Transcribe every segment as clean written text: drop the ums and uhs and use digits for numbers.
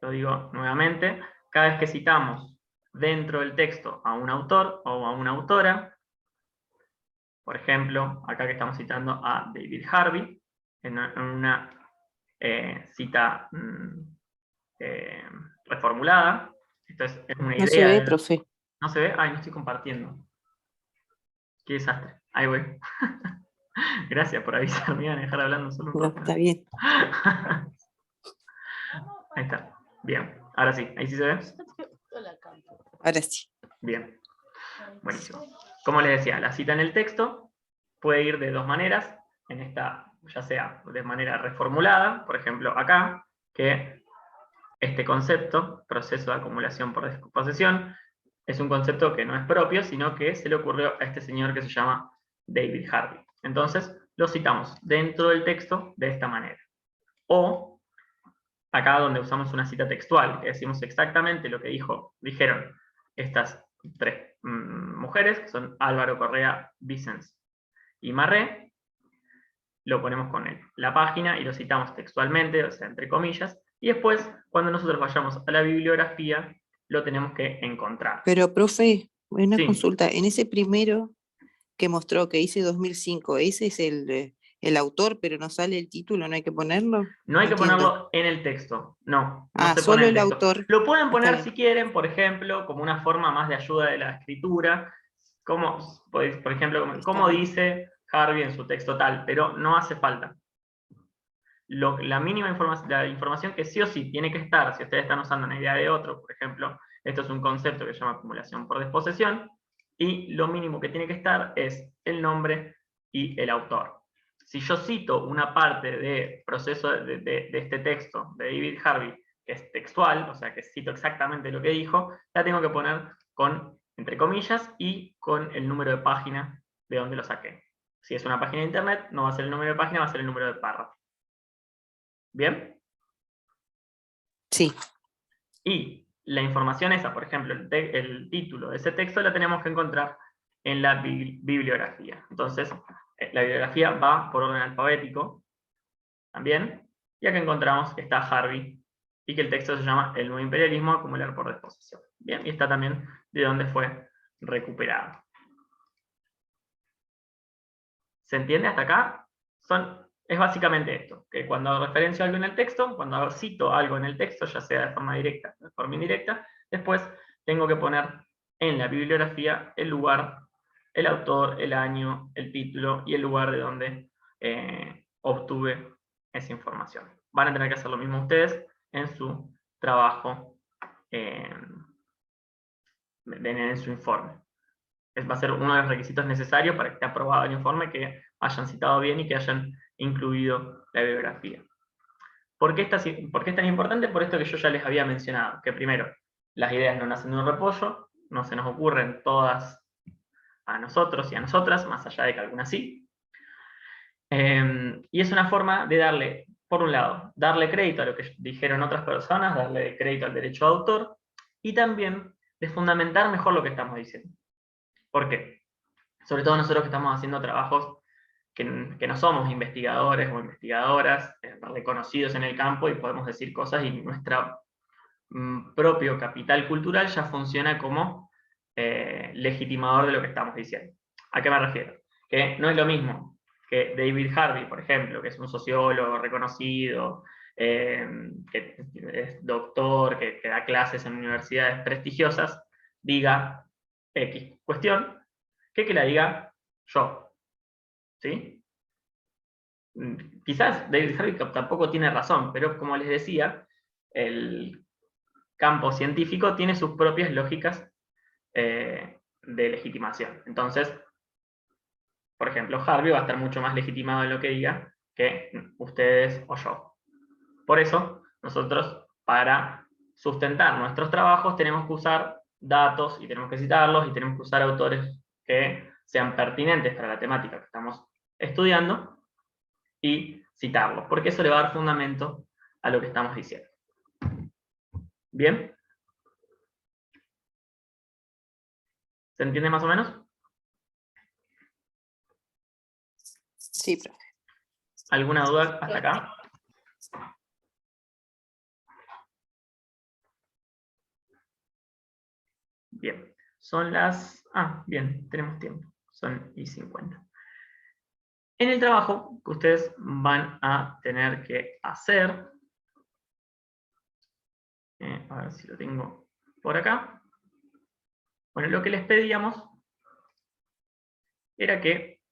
lo digo nuevamente, cada vez que citamos dentro del texto a un autor o a una autora, por ejemplo, acá que estamos citando a David Harvey, en una cita reformulada, esto es una No se idea. ve, profe. ¿No se ve? Ay, no estoy compartiendo. Qué desastre. Ahí voy. Gracias por avisarme, me iban a dejar hablando solo un No, rato. está bien. Ahí está. Bien. Ahora sí. ¿Ahí sí se ve? Ahora sí. Bien. Buenísimo. Como les decía, la cita en el texto puede ir de dos maneras. En esta, ya sea de manera reformulada, por ejemplo acá, que este concepto, proceso de acumulación por descomposición, es un concepto que no es propio, sino que se le ocurrió a este señor que se llama David Harvey. Entonces, lo citamos dentro del texto de esta manera. O, acá donde usamos una cita textual, que decimos exactamente lo que dijeron estas tres mujeres, que son Álvaro Correa, Vicens y Marré, lo ponemos con la página y lo citamos textualmente, o sea, entre comillas, y después, cuando nosotros vayamos a la bibliografía, lo tenemos que encontrar. Pero, profe, una Sí. consulta. En ese primero que mostró que dice 2005, ese es el autor, pero no sale el título, ¿no hay que ponerlo? No hay No que entiendo. ponerlo en el texto, no Ah, se pone solo en el el texto. autor. Lo pueden Está poner si bien. quieren, por ejemplo, como una forma más de ayuda de la escritura, como, por ejemplo, Está como bien. dice Harvey en su texto tal, pero no hace falta. La mínima información que sí o sí tiene que estar, si ustedes están usando una idea de otro, por ejemplo, esto es un concepto que se llama acumulación por desposesión, y lo mínimo que tiene que estar es el nombre y el autor. Si yo cito una parte de proceso de este texto de David Harvey, que es textual, o sea que cito exactamente lo que dijo, la tengo que poner con, entre comillas, y con el número de página de donde lo saqué. Si es una página de internet, no va a ser el número de página, va a ser el número de párrafo. ¿Bien? Sí. Y la información esa, por ejemplo, el título de ese texto la tenemos que encontrar en la bibliografía. Entonces, la bibliografía va por orden alfabético también, y acá encontramos que está Harvey y que el texto se llama El nuevo imperialismo, acumular por desposesión. Bien, y está también de dónde fue recuperado. ¿Se entiende hasta acá? Es básicamente esto, que cuando referencio algo en el texto, cuando cito algo en el texto, ya sea de forma directa o de forma indirecta, después tengo que poner en la bibliografía el lugar, el autor, el año, el título y el lugar de donde obtuve esa información. Van a tener que hacer lo mismo ustedes en su trabajo, en su informe. Va a ser uno de los requisitos necesarios para que esté aprobado el informe, que hayan citado bien y que hayan incluido la bibliografía. ¿Por qué es tan importante? Por esto que yo ya les había mencionado, que primero, las ideas no nacen de un repollo, no se nos ocurren todas a nosotros y a nosotras, más allá de que algunas sí. Y es una forma de darle, por un lado, darle crédito a lo que dijeron otras personas, darle crédito al derecho de autor, y también de fundamentar mejor lo que estamos diciendo. ¿Por qué? Sobre todo nosotros que estamos haciendo trabajos que no somos investigadores o investigadoras reconocidos en el campo y podemos decir cosas y nuestro propio capital cultural ya funciona como legitimador de lo que estamos diciendo. ¿A qué me refiero? Que no es lo mismo que David Harvey, por ejemplo, que es un sociólogo reconocido, que es doctor, que da clases en universidades prestigiosas, diga X cuestión, que la diga yo. ¿Sí? Quizás David Harvey tampoco tiene razón, pero como les decía, el campo científico tiene sus propias lógicas de legitimación. Entonces, por ejemplo, Harvey va a estar mucho más legitimado en lo que diga que ustedes o yo. Por eso, nosotros, para sustentar nuestros trabajos, tenemos que usar datos y tenemos que citarlos y tenemos que usar autores que sean pertinentes para la temática que estamos estudiando y citarlos, porque eso le va a dar fundamento a lo que estamos diciendo. ¿Bien? ¿Se entiende más o menos? Sí, profe. ¿Alguna duda hasta acá? Bien, son las... bien, tenemos tiempo. Son y 50. En el trabajo que ustedes van a tener que hacer, a ver si lo tengo por acá. Bueno, lo que les pedíamos era que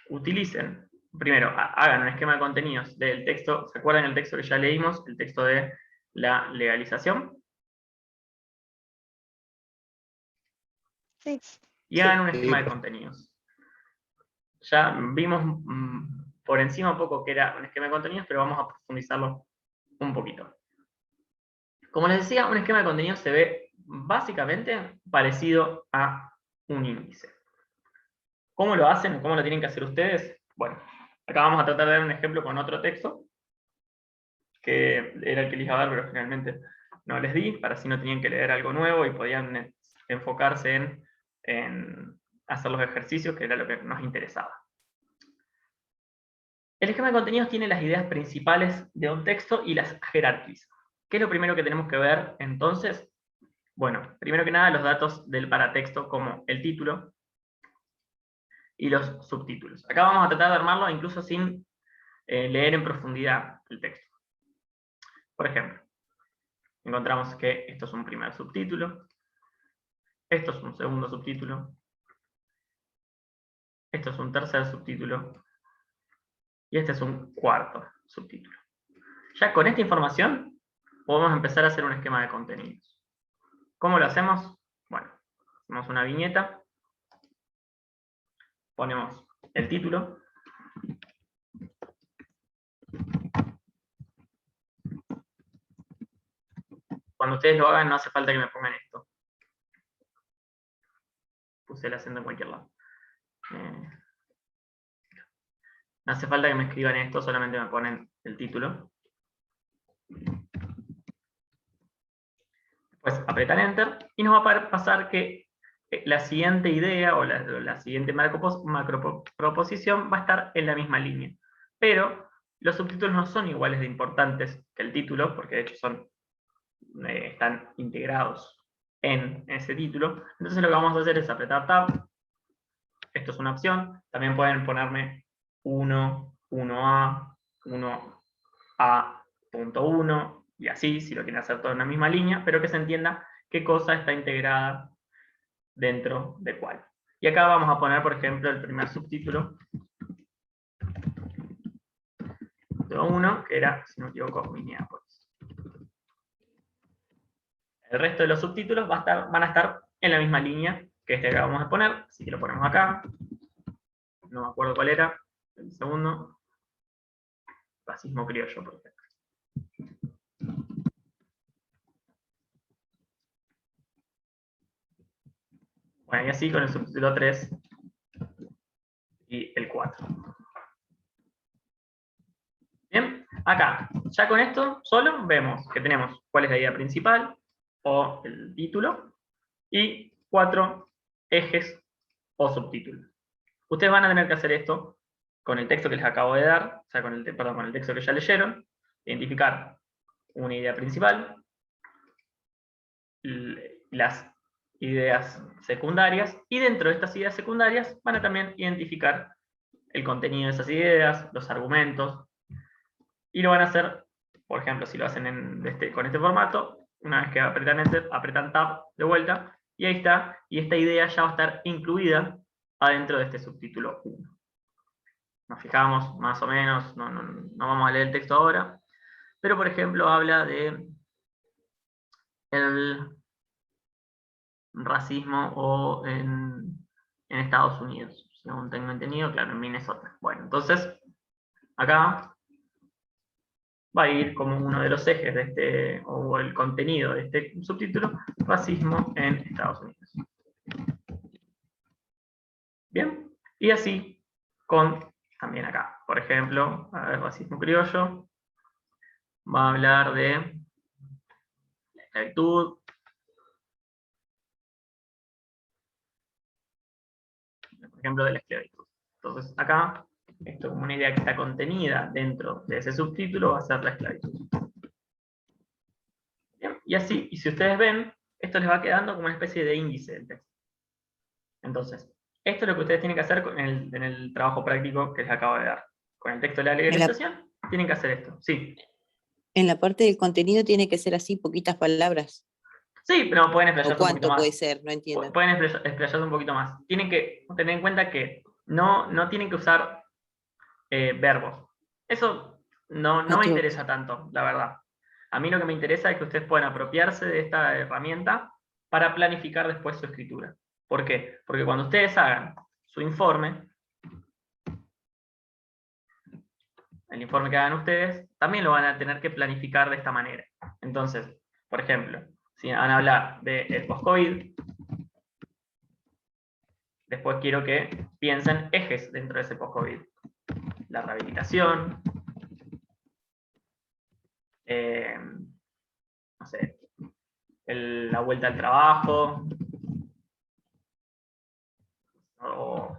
utilicen, primero, hagan un esquema de contenidos del texto. ¿Se acuerdan el texto que ya leímos? El texto de la legalización. Sí. Y hagan un Sí. esquema de contenidos. Ya vimos por encima un poco que era un esquema de contenidos, pero vamos a profundizarlo un poquito. Como les decía, un esquema de contenidos se ve básicamente parecido a un índice. ¿Cómo lo hacen? ¿Cómo lo tienen que hacer ustedes? Bueno, acá vamos a tratar de dar un ejemplo con otro texto, que era el que les iba a dar, pero finalmente no les di, para así no tenían que leer algo nuevo y podían enfocarse en hacer los ejercicios, que era lo que nos interesaba. El esquema de contenidos tiene las ideas principales de un texto y las jerarquiza. ¿Qué es lo primero que tenemos que ver entonces? Bueno, primero que nada los datos del paratexto como el título y los subtítulos. Acá vamos a tratar de armarlo incluso sin leer en profundidad el texto. Por ejemplo, encontramos que esto es un primer subtítulo, esto es un segundo subtítulo, esto es un tercer subtítulo y este es un cuarto subtítulo. Ya con esta información podemos empezar a hacer un esquema de contenidos. ¿Cómo lo hacemos? Bueno, hacemos una viñeta, ponemos el título, cuando ustedes lo hagan no hace falta que me pongan esto. Puse el acento en cualquier lado. No hace falta que me escriban esto, solamente me ponen el título. Después apretan Enter y nos va a pasar que la siguiente idea o la siguiente macroproposición va a estar en la misma línea. Pero los subtítulos no son iguales de importantes que el título, porque de hecho están integrados en ese título. Entonces lo que vamos a hacer es apretar Tab. Esto es una opción. También pueden ponerme 1A, 1A.1 y así, si lo quieren hacer todo en la misma línea, pero que se entienda qué cosa está integrada dentro de cuál. Y acá vamos a poner, por ejemplo, el primer subtítulo de 1, que era, si no me equivoco, Minneapolis. El resto de los subtítulos van a estar en la misma línea que este que acabamos de poner, así que lo ponemos acá. No me acuerdo cuál era, el segundo. Racismo criollo, por ejemplo. Bueno, y así con el subtítulo 3 y el 4. Bien, acá, ya con esto solo vemos que tenemos cuál es la idea principal, o el título, y 4 ejes o subtítulos. Ustedes van a tener que hacer esto con el texto que les acabo de dar, o sea, con el texto que ya leyeron, identificar una idea principal, las ideas secundarias, y dentro de estas ideas secundarias van a también identificar el contenido de esas ideas, los argumentos, y lo van a hacer, por ejemplo, si lo hacen con este formato, una vez que apretan Enter, apretan Tab de vuelta, y ahí está, y esta idea ya va a estar incluida adentro de este subtítulo 1. Nos fijamos más o menos, no vamos a leer el texto ahora, pero por ejemplo habla de el racismo o en Estados Unidos, según tengo entendido, claro, en Minnesota. Bueno, entonces, acá va a ir como uno de los ejes de este, o el contenido de este subtítulo, racismo en Estados Unidos. Bien, y así con también acá. Por ejemplo, a ver, racismo criollo, va a hablar de la esclavitud, por ejemplo, de la esclavitud. Entonces acá, esto como una idea que está contenida dentro de ese subtítulo va a ser la esclavitud. Bien. Y así, y si ustedes ven, esto les va quedando como una especie de índice del texto. Entonces, esto es lo que ustedes tienen que hacer en el trabajo práctico que les acabo de dar. Con el texto de la legalización, tienen que hacer esto. Sí. En la parte del contenido tiene que ser así, poquitas palabras. Sí, pero pueden ¿O explayarse un poquito cuánto puede más. ser? No entiendo. Pueden explayarse un poquito más. Tienen que tener en cuenta que no tienen que usar verbos. Eso no me interesa tanto, la verdad. A mí lo que me interesa es que ustedes puedan apropiarse de esta herramienta para planificar después su escritura. ¿Por qué? Porque cuando ustedes hagan su informe, el informe que hagan ustedes, también lo van a tener que planificar de esta manera. Entonces, por ejemplo, si van a hablar del post-COVID, después quiero que piensen ejes dentro de ese post-COVID. La rehabilitación, no sé, la vuelta al trabajo, o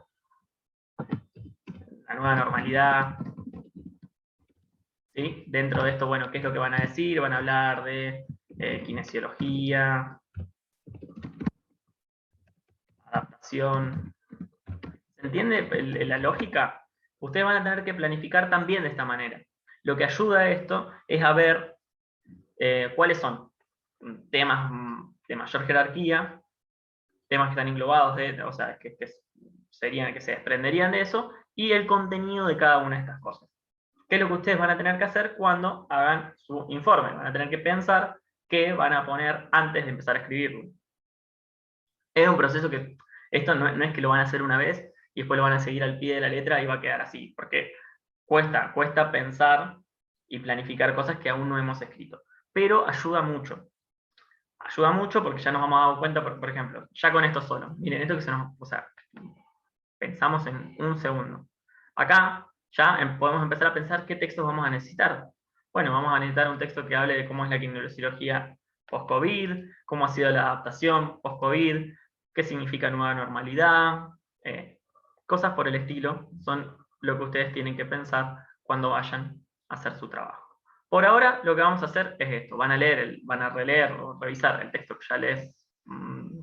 la nueva normalidad. ¿Sí? Dentro de esto, bueno, ¿qué es lo que van a decir? Van a hablar de kinesiología, adaptación. ¿Se entiende la lógica? Ustedes van a tener que planificar también de esta manera. Lo que ayuda a esto es a ver cuáles son temas de mayor jerarquía, temas que están englobados, o sea, que se desprenderían de eso, y el contenido de cada una de estas cosas. ¿Qué es lo que ustedes van a tener que hacer cuando hagan su informe? Van a tener que pensar qué van a poner antes de empezar a escribirlo. Es un proceso que, esto no es que lo van a hacer una vez y después lo van a seguir al pie de la letra y va a quedar así, porque cuesta pensar y planificar cosas que aún no hemos escrito. Pero ayuda mucho. Ayuda mucho porque ya nos vamos a dar cuenta, por ejemplo, ya con esto solo. Miren, esto que se nos, o sea, pensamos en un segundo. Acá ya podemos empezar a pensar qué textos vamos a necesitar. Bueno, vamos a necesitar un texto que hable de cómo es la kinesiología post-COVID, cómo ha sido la adaptación post-COVID, qué significa nueva normalidad, cosas por el estilo, son lo que ustedes tienen que pensar cuando vayan a hacer su trabajo. Por ahora, lo que vamos a hacer es esto, van a releer o revisar el texto que ya les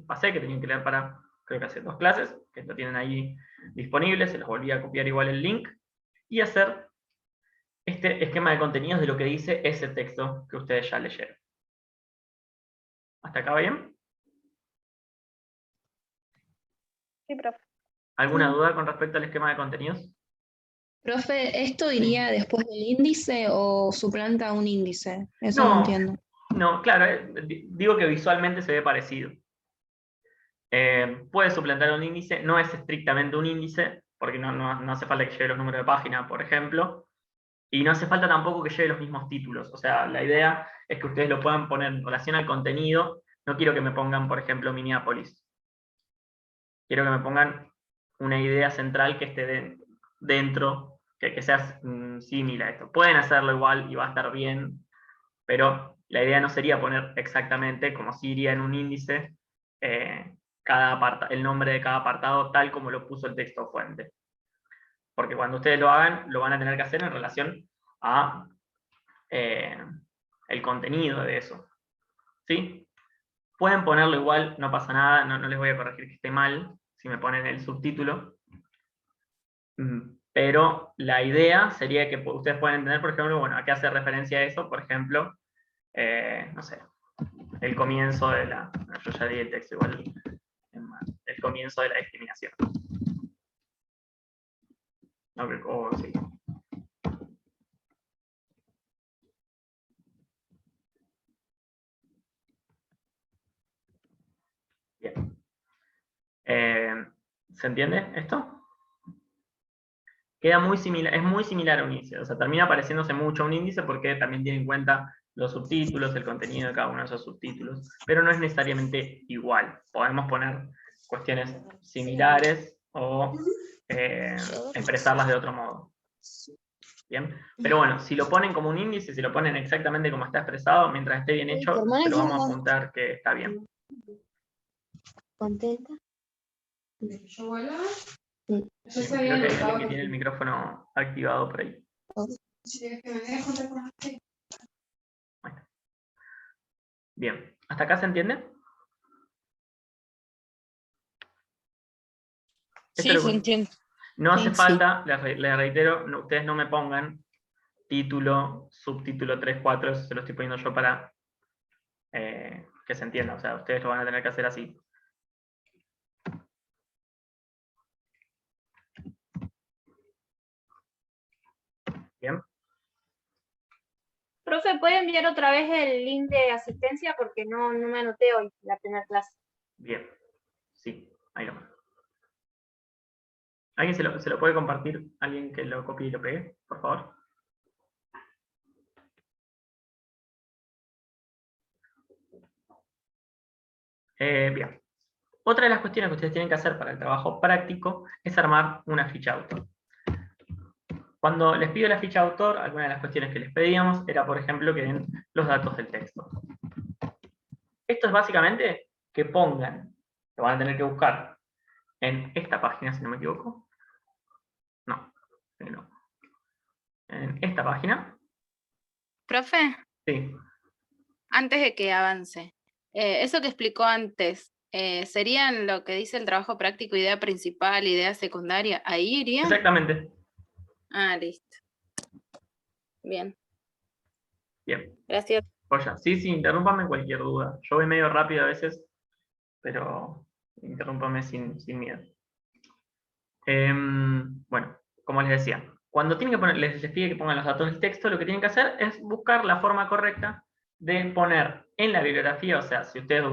pasé, que tenían que leer para, creo que hace 2 clases, que lo tienen ahí disponible, se los volví a copiar igual el link, y hacer este esquema de contenidos de lo que dice ese texto que ustedes ya leyeron. ¿Hasta acá va bien? Sí, profe. ¿Alguna duda con respecto al esquema de contenidos? Profe, ¿esto iría después del índice o suplanta un índice? Eso no entiendo. No, claro, digo que visualmente se ve parecido. Puede suplantar un índice, no es estrictamente un índice, porque no hace falta que lleve los números de página, por ejemplo, y no hace falta tampoco que lleve los mismos títulos. O sea, la idea es que ustedes lo puedan poner en relación al contenido. No quiero que me pongan, por ejemplo, Minneapolis. Quiero que me pongan una idea central que esté dentro, que sea similar a esto. Pueden hacerlo igual y va a estar bien, pero la idea no sería poner exactamente, como si iría en un índice, el nombre de cada apartado tal como lo puso el texto fuente. Porque cuando ustedes lo hagan, lo van a tener que hacer en relación a el contenido de eso. ¿Sí? Pueden ponerlo igual, no pasa nada, no les voy a corregir que esté mal, si me ponen el subtítulo. Pero la idea sería que ustedes puedan entender, por ejemplo, bueno, ¿a qué hace referencia eso? Por ejemplo, no sé, el comienzo de yo ya di el texto igual, el comienzo de la discriminación. Sí. Bien. ¿Se entiende esto? Queda muy similar, es muy similar a un índice, o sea, termina pareciéndose mucho a un índice porque también tiene en cuenta los subtítulos, el contenido de cada uno de esos subtítulos, pero no es necesariamente igual. Podemos poner cuestiones similares o expresarlas de otro modo. ¿Bien? Pero bueno, si lo ponen como un índice, si lo ponen exactamente como está expresado, mientras esté bien hecho, se lo vamos a apuntar que está bien. ¿Contenta? Creo que hay alguien que tiene el micrófono activado por ahí. Bueno. Bien, ¿hasta acá se entiende? Esto Sí, lo- se entiende. No hace Sí. falta, les reitero, ustedes no me pongan título, subtítulo 3, 4, eso se lo estoy poniendo yo para que se entienda. O sea, ustedes lo van a tener que hacer así. Bien. Profe, ¿puede enviar otra vez el link de asistencia? Porque no me anoté hoy la primera clase. Bien. Sí, ahí lo mando. ¿Alguien se lo puede compartir? ¿Alguien que lo copie y lo pegue? Por favor. Bien. Otra de las cuestiones que ustedes tienen que hacer para el trabajo práctico es armar una ficha de autor. Cuando les pido la ficha de autor, alguna de las cuestiones que les pedíamos era, por ejemplo, que den los datos del texto. Esto es básicamente que pongan, lo van a tener que buscar en esta página, si no me equivoco. No. En esta página. Profe, Sí. antes de que avance, eso que explicó antes, ¿serían lo que dice el trabajo práctico, idea principal, idea secundaria? ¿Ahí irían? Exactamente. Ah, listo. Bien, Bien. gracias. Joya. Sí, interrúmpame cualquier duda. Yo voy medio rápido a veces, pero interrúmpame sin miedo. Bueno, como les decía, cuando tienen que poner, les pide que pongan los datos del texto, lo que tienen que hacer es buscar la forma correcta de poner en la bibliografía, o sea, si ustedes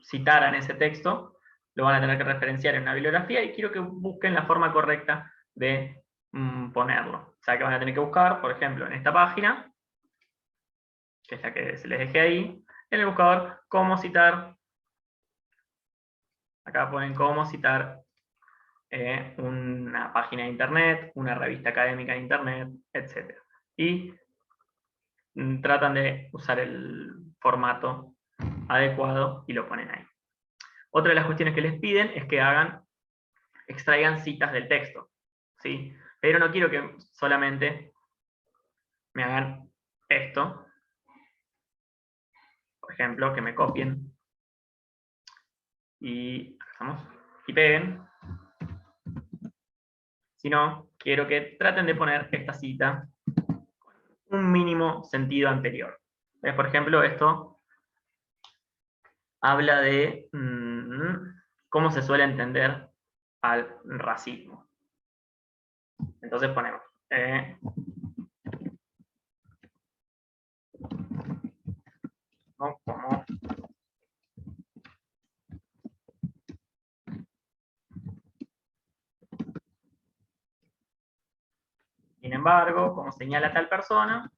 citaran ese texto, lo van a tener que referenciar en una bibliografía y quiero que busquen la forma correcta de ponerlo. O sea, que van a tener que buscar, por ejemplo, en esta página, que es la que se les dejé ahí, en el buscador, cómo citar, acá ponen cómo citar una página de internet, una revista académica de internet, etc. Y tratan de usar el formato adecuado y lo ponen ahí. Otra de las cuestiones que les piden es que extraigan citas del texto, ¿sí? Pero no quiero que solamente me hagan esto, por ejemplo, que me copien y peguen, sino quiero que traten de poner esta cita con un mínimo sentido anterior. Por ejemplo, esto habla de cómo se suele entender al racismo. Entonces ponemos ¿no? Como sin embargo, como señala tal persona,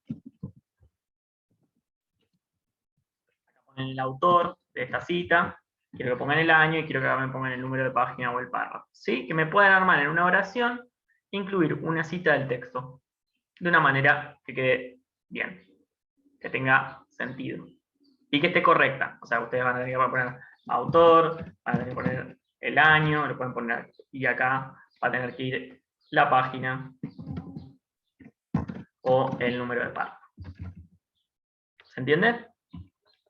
acá ponen el autor de esta cita, quiero que pongan el año y quiero que me pongan el número de página o el párrafo. ¿Sí? Que me puedan armar en una oración, incluir una cita del texto, de una manera que quede bien, que tenga sentido. Y que esté correcta. O sea, ustedes van a tener que poner autor, van a tener que poner el año, lo pueden poner, y acá va a tener que ir la página o el número de párrafo. ¿Se entiende?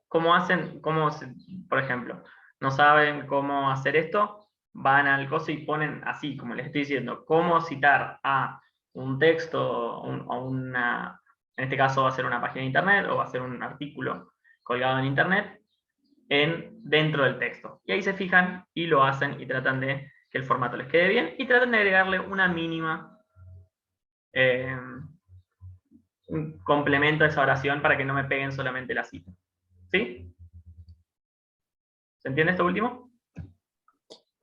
¿Cómo hacen? Por ejemplo, no saben cómo hacer esto, van al coso y ponen así, como les estoy diciendo, cómo citar a un texto, en este caso va a ser una página de internet, o va a ser un artículo colgado en internet, dentro del texto. Y ahí se fijan y lo hacen y tratan de que el formato les quede bien y tratan de agregarle una mínima un complemento a esa oración para que no me peguen solamente la cita. ¿Sí? ¿Se entiende esto último?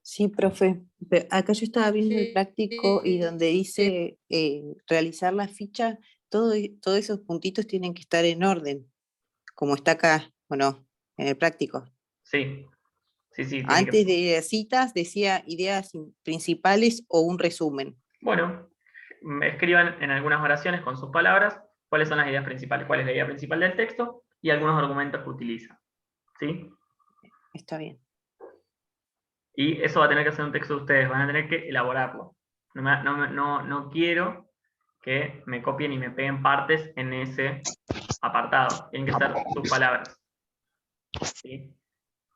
Sí, profe. Acá yo estaba viendo el práctico y donde dice realizar la ficha, todos esos puntitos tienen que estar en orden, como está acá, ¿o no? En el práctico. Sí. Sí, tiene Antes de las citas decía ideas principales o un resumen. Bueno, escriban en algunas oraciones con sus palabras cuáles son las ideas principales, cuál es la idea principal del texto y algunos argumentos que utiliza. ¿Sí? Está bien. Y eso va a tener que ser un texto de ustedes, van a tener que elaborarlo. No quiero que me copien y me peguen partes en ese apartado. Tienen que ser sus palabras. ¿sí?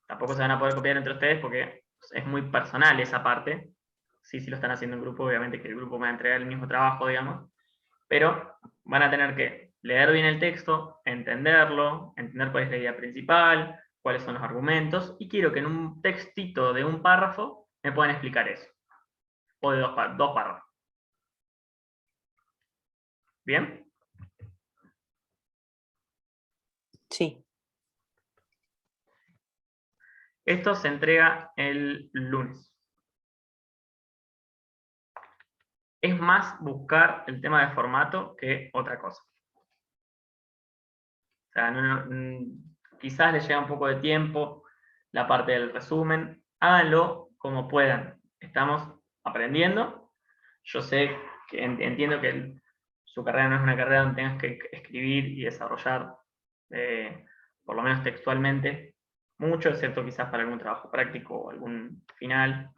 Tampoco se van a poder copiar entre ustedes porque es muy personal esa parte. Sí, si lo están haciendo en grupo, obviamente que el grupo me va a entregar el mismo trabajo, digamos. Pero van a tener que leer bien el texto, entenderlo, entender cuál es la idea principal, cuáles son los argumentos, y quiero que en un textito de un párrafo me puedan explicar eso. O de dos párrafos. ¿Bien? Sí. Esto se entrega el lunes. Es más buscar el tema de formato que otra cosa. O sea, quizás les lleva un poco de tiempo la parte del resumen. Háganlo como puedan. Estamos aprendiendo. Yo sé que entiendo que su carrera no es una carrera donde tengas que escribir y desarrollar, por lo menos textualmente, mucho, excepto quizás para algún trabajo práctico o algún final.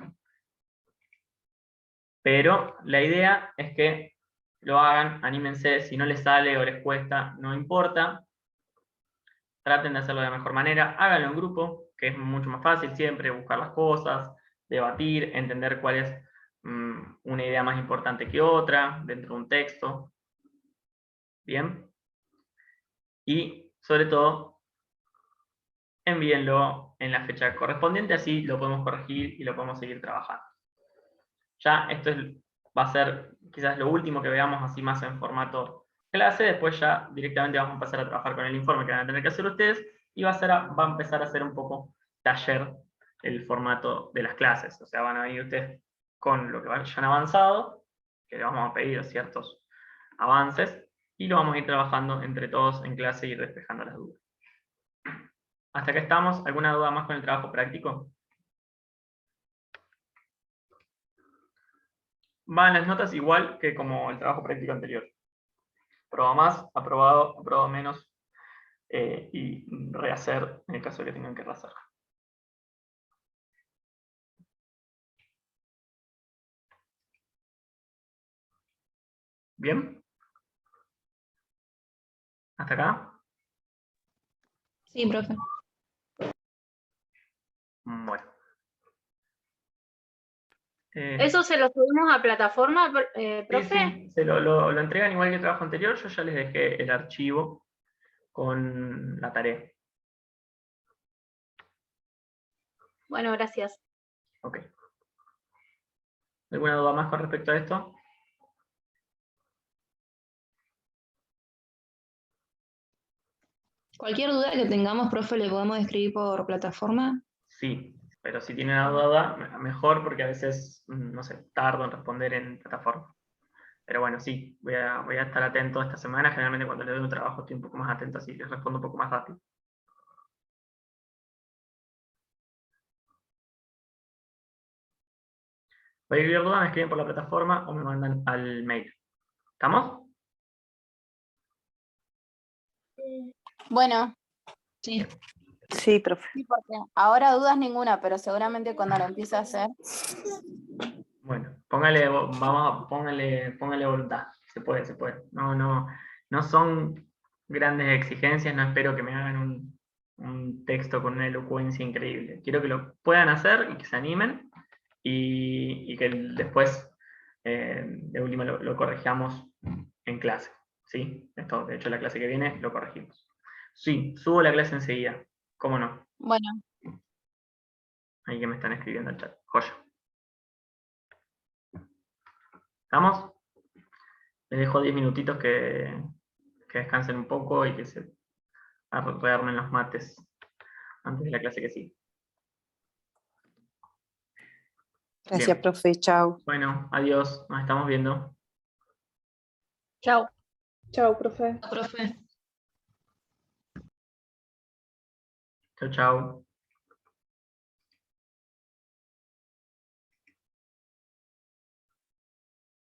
Pero la idea es que lo hagan, anímense, si no les sale o les cuesta, no importa. Traten de hacerlo de la mejor manera, háganlo en grupo, que es mucho más fácil siempre, buscar las cosas, debatir, entender cuál es una idea más importante que otra dentro de un texto. Bien. Y sobre todo, envíenlo en la fecha correspondiente, así lo podemos corregir y lo podemos seguir trabajando. Ya esto va a ser quizás lo último que veamos así más en formato clase, después ya directamente vamos a empezar a trabajar con el informe que van a tener que hacer ustedes, y va a empezar a ser un poco taller el formato de las clases. O sea, van a venir ustedes con lo que vayan avanzado, que le vamos a pedir ciertos avances, y lo vamos a ir trabajando entre todos en clase y ir despejando las dudas. ¿Hasta acá estamos? ¿Alguna duda más con el trabajo práctico? Van las notas igual que como el trabajo práctico anterior. Prueba más, aprobado, aprobado menos, y rehacer en el caso de que tengan que rehacer. ¿Bien? ¿Hasta acá? Sí, profe. Bueno. ¿Eso se lo subimos a plataforma, Sí, profe? sí, lo entregan igual que el trabajo anterior. Yo ya les dejé el archivo con la tarea. Bueno, gracias. Ok. ¿Alguna duda más con respecto a esto? Cualquier duda que tengamos, profe, le podemos escribir por plataforma. Sí, pero si tienen una duda, mejor, porque a veces, no sé, tardo en responder en plataforma. Pero bueno, sí, voy a estar atento esta semana. Generalmente cuando le doy un trabajo estoy un poco más atento, así les respondo un poco más rápido. Cualquier duda me escriben por la plataforma o me mandan al mail. ¿Estamos? Bueno, Sí. Sí, profe. sí, porque ahora dudas ninguna, pero seguramente cuando lo empiece a hacer. Bueno, póngale voluntad. Se puede, se puede. No son grandes exigencias, no espero que me hagan un texto con una elocuencia increíble. Quiero que lo puedan hacer y que se animen, y que después, de última, lo corrijamos en clase. ¿Sí? Esto, de hecho, la clase que viene lo corregimos. Sí, subo la clase enseguida. ¿Cómo no? Bueno, Ahí que me están escribiendo al chat. Joya. ¿Estamos? Les dejo 10 minutitos que descansen un poco y que se rearmen los mates antes de la clase que sigue. Gracias, Bien. profe. Chao. Bueno, adiós. Nos estamos viendo. Chao. Chao, profe. Profe. Chau, chau.